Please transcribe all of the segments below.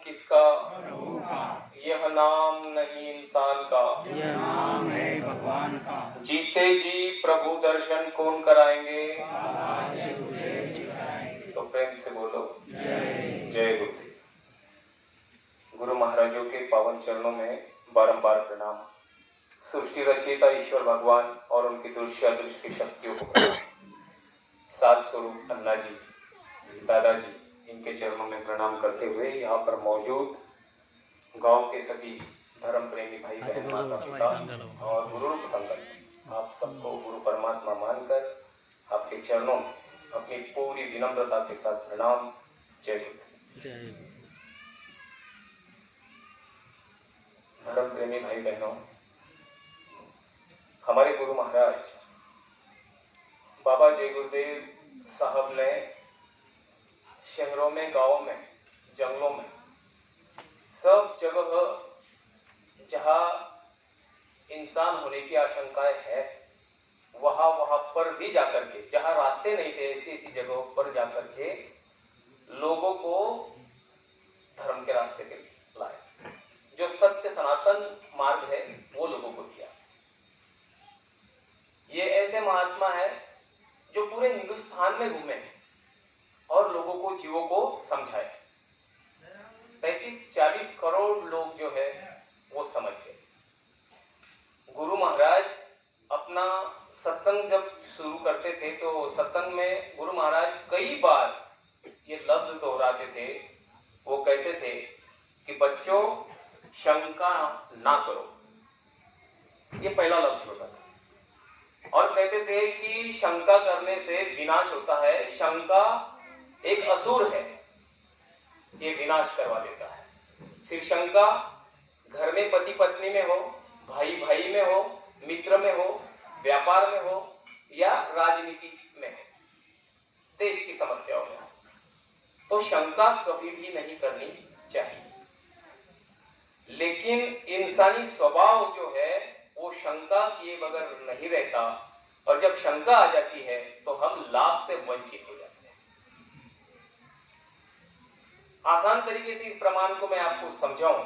किसका? प्रभु का। यह नाम नहीं इंसान का, यह नाम है भगवान का। जीते जी प्रभु दर्शन कौन कराएंगे? तो प्रेम से बोलो जय। जय गुरुदेव। गुरु महाराजों के पावन चरणों में बारंबार प्रणाम। सृष्टि रचयिता ईश्वर भगवान और उनकी दृश्य अदृश्य शक्तियों को प्रणाम। सात स्वरूप अन्ना जी, दादाजी, इनके चरणों में प्रणाम करते हुए यहाँ पर मौजूद गांव के सभी धर्म प्रेमी भाई बहन, माता पिता और गुरु रूप संगत, आप सबको गुरु परमात्मा मानकर आपके चरणों में अपनी पूरी विनम्रता के साथ प्रणाम। जय गुरु। धर्म प्रेमी भाई बहनों, हमारे गुरु महाराज बाबा जय गुरुदेव साहब ने शहरों में, गांवों में, जंगलों में, सब जगह जहां इंसान होने की आशंकाएं है, वहां पर भी जाकर के, जहां रास्ते नहीं थे ऐसी जगहों पर जाकर के लोगों को धर्म के रास्ते पे लाए। जो सत्य सनातन मार्ग है वो लोगों को दिया। ये ऐसे महात्मा है जो पूरे हिंदुस्तान में घूमे और लोगों को, जीवों को समझाए। 35-40 करोड़ लोग जो है वो समझ गए। गुरु महाराज अपना सत्संग जब शुरू करते थे तो सत्संग में गुरु महाराज कई बार ये लफ्ज दोहराते थे। वो कहते थे कि बच्चों शंका ना करो, ये पहला लफ्ज होता था। और कहते थे कि शंका करने से विनाश होता है, शंका एक असुर है, ये विनाश करवा देता है। फिर शंका घर में पति पत्नी में हो, भाई भाई में हो, मित्र में हो, व्यापार में हो या राजनीति में हो, देश की समस्याओं में हो, तो शंका कभी भी नहीं करनी चाहिए। लेकिन इंसानी स्वभाव जो है वो शंका किए बगैर नहीं रहता, और जब शंका आ जाती है तो हम लाभ से वंचित हो जाते हैं। आसान तरीके से इस प्रमाण को मैं आपको समझाऊं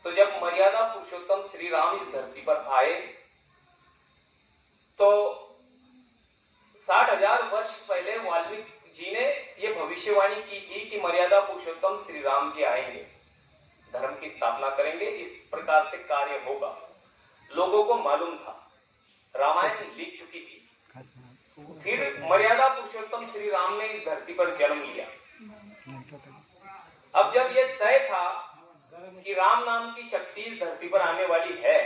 तो जब मर्यादा पुरुषोत्तम श्री राम इस धरती पर आए तो 60,000 वर्ष पहले वाल्मीकि जी ने यह भविष्यवाणी की थी कि मर्यादा पुरुषोत्तम श्री राम जी आएंगे, धर्म की स्थापना करेंगे, इस प्रकार से कार्य होगा। लोगों को मालूम था, रामायण लिख चुकी थी। फिर मर्यादा पुरुषोत्तम श्री राम ने इस धरती पर जन्म लिया। अब जब यह तय था कि राम नाम की शक्ति इस धरती पर आने वाली है,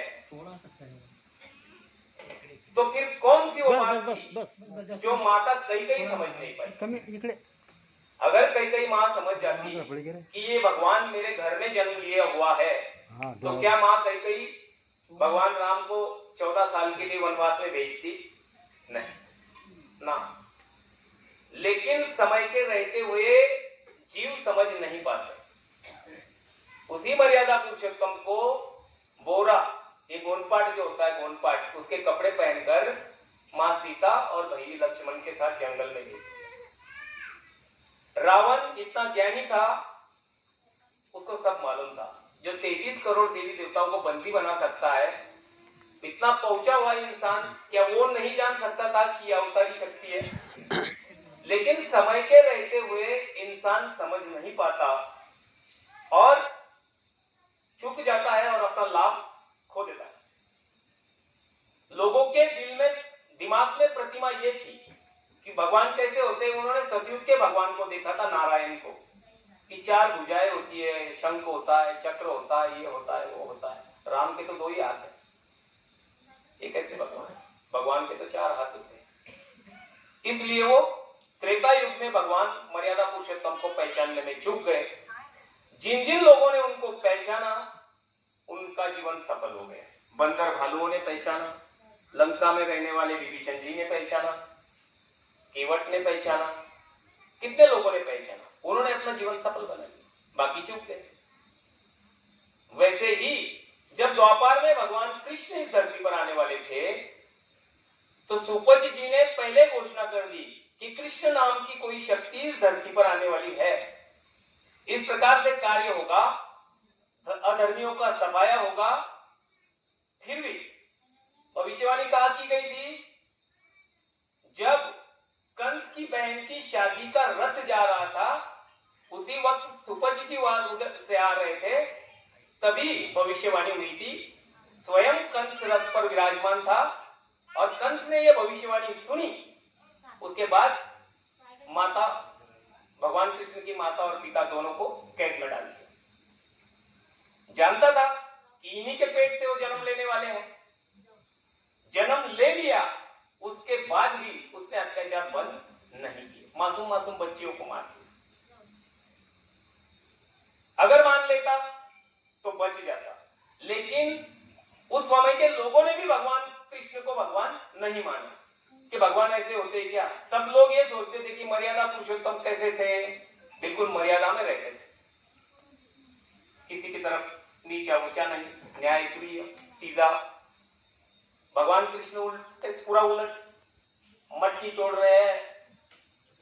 तो फिर कौन सी वो बात थी जो माता कैकेयी समझ नहीं पाई? अगर कैकेयी माँ समझ जाती कि ये भगवान मेरे घर में जन्म लिया हुआ है, तो क्या माँ कैकेयी भगवान राम को 14 साल के लिए वनवास में भेजती? नहीं ना। लेकिन समय के रहते हुए जीव समझ नहीं पाते। उसी मर्यादा पुरुषोत्तम को बोरा, ये गोनपाट जो होता है, गोनपाट, उसके कपड़े पहनकर माँ सीता और भाई लक्ष्मण के साथ जंगल में गई। रावण इतना ज्ञानी था, उसको सब मालूम था। जो 33 करोड़ देवी देवताओं को बंदी बना सकता है, इतना पहुंचा हुआ इंसान, क्या वो नहीं जान सकता था कि अवतारी शक्ति है? लेकिन समय के रहते हुए इंसान समझ नहीं पाता और चूक जाता है और अपना लाभ खो देता है। लोगों के दिल में, दिमाग में प्रतिमा ये थी कि भगवान कैसे होते हैं। उन्होंने सतयुग के भगवान को देखा था, नारायण को, कि 4 भुजाएं होती है, शंख होता है, चक्र होता है, ये होता है, वो होता है। राम के तो 2 ही हाथ है, ये कैसे भगवान? भगवान के तो 4 हाथ होते हैं। इसलिए वो त्रेता युग में भगवान मर्यादा पुरुषोत्तम को पहचानने में चूक गए। जिन जिन लोगों ने उनको पहचाना उनका जीवन सफल हो गया। बंदर भालुओं ने पहचाना, लंका में रहने वाले विभीषण जी ने पहचाना, केवट ने पहचाना, कितने लोगों ने पहचाना, उन्होंने अपना जीवन सफल बना लिया, बाकी चूक गए। वैसे ही जब द्वापर में भगवान कृष्ण इस धरती पर आने वाले थे तो सुपच जी ने पहले घोषणा कर दी कि कृष्ण नाम की कोई शक्ति इस धरती पर आने वाली है। इस प्रकार से कार्य होगा, अधर्मियों का सफाया होगा। फिर भी भविष्यवाणी कहा की गई थी, जब कंस की बहन की शादी का रथ जा रहा था, उसी वक्त सुपच जी वहां उधर से आ रहे थे, तभी भविष्यवाणी हुई थी। स्वयं कंस रथ पर विराजमान था और कंस ने यह भविष्यवाणी सुनी। उसके बाद माता, भगवान कृष्ण की माता और पिता दोनों को कैद में डाल दिया। जानता था कि इन्हीं के पेट से वो जन्म लेने वाले हैं। जन्म ले लिया, उसके बाद भी उसने अत्याचार बंद नहीं किए, मासूम मासूम बच्चियों को मार दिया। अगर मान लेता तो बच जाता, लेकिन उस समय के लोगों ने भी भगवान कृष्ण को भगवान नहीं माना कि भगवान ऐसे होते क्या। सब लोग ये सोचते थे कि मर्यादा पुरुषोत्तम कैसे थे, बिल्कुल मर्यादा में रहते थे, किसी की तरफ नीचा ऊंचा नहीं, न्यायप्रिय, सीधा। भगवान कृष्ण उल्टे, पूरा उलट, मटकी तोड़ रहे हैं,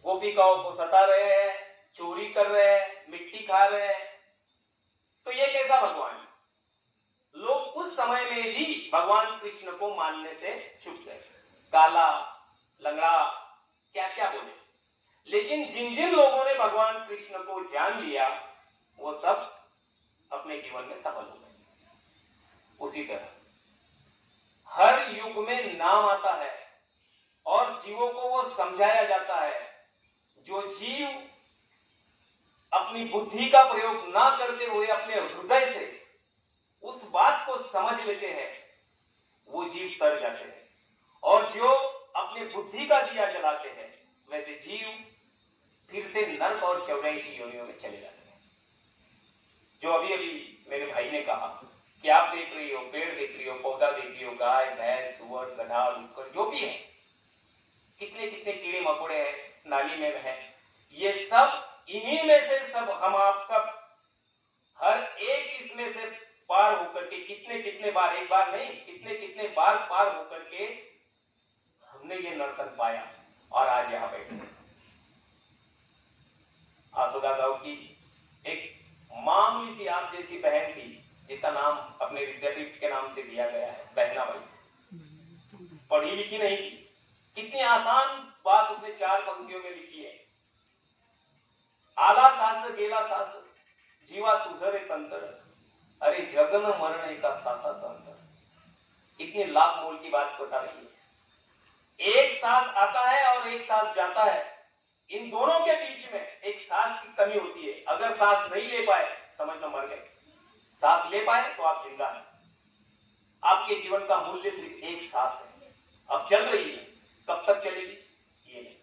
गोपिकाओं को सता रहे हैं, चोरी कर रहे हैं, मिट्टी खा रहे हैं। तो ये कैसा भगवान है? लोग उस समय में भी भगवान कृष्ण को मानने से चुप गए, काला, लंगड़ा, क्या क्या बोले। लेकिन जिन जिन लोगों ने भगवान कृष्ण को जान लिया, वो सब अपने जीवन में सफल हो गए। उसी तरह हर युग में नाम आता है और जीवों को वो समझाया जाता है। जो जीव अपनी बुद्धि का प्रयोग ना करते हुए अपने हृदय से उस बात को समझ लेते हैं, वो जीव तर जाते हैं। और जो अपने बुद्धि का दिया जलाते हैं, वैसे जीव फिर से नर्क और 84 योनियों में चले जाते हैं। जो अभी अभी मेरे भाई ने कहा कि आप देख रही हो, पेड़ देख रही हो, पौधा देख रही हो, गाय, भैंस, सुअर, गधा, डुक्कर, जो भी है, कितने कितने कीड़े मकोड़े हैं, नाली में है, ये सब इन्हीं में से सब हम आप सब हर एक इसमें से पार होकर के कितने कितने बार, एक बार नहीं, कितने कितने बार पार होकर के हमने ये नर्तन पाया और आज यहां बैठे। आसुदा गांव की एक मामूली सी आप जैसी बहन थी, जिसका नाम अपने विद्यापीठ के नाम से दिया गया है, बहना बाई। पढ़ी लिखी नहीं थी, कितनी आसान बात उसने 4 पंक्तियों में लिखी है। आला शास्त्र गेला शास्त्र, जीवा तुझरे तंत्र, अरे जगन मरण एका सासा तंत्र। इतनी लाख मोल की बात बता रही है। एक सांस आता है और एक सांस जाता है, इन दोनों के बीच में एक सांस की कमी होती है। अगर सांस नहीं ले पाए, समझ लो मर गए। सांस ले पाए तो आप जिंदा हैं। आपके जीवन का मूल्य सिर्फ एक सांस है, अब चल रही है, कब तक चलेगी ये नहीं।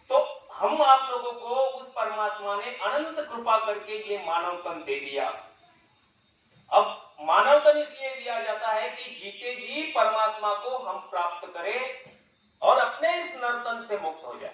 तो हम आप लोगों को उस परमात्मा ने अनंत कृपा करके ये मानव तन दे दिया। अब मानव तन इसलिए दिया जाता है कि जीते जी परमात्मा को हम प्राप्त करें और अपने इस नर्तन से मुक्त हो जाए।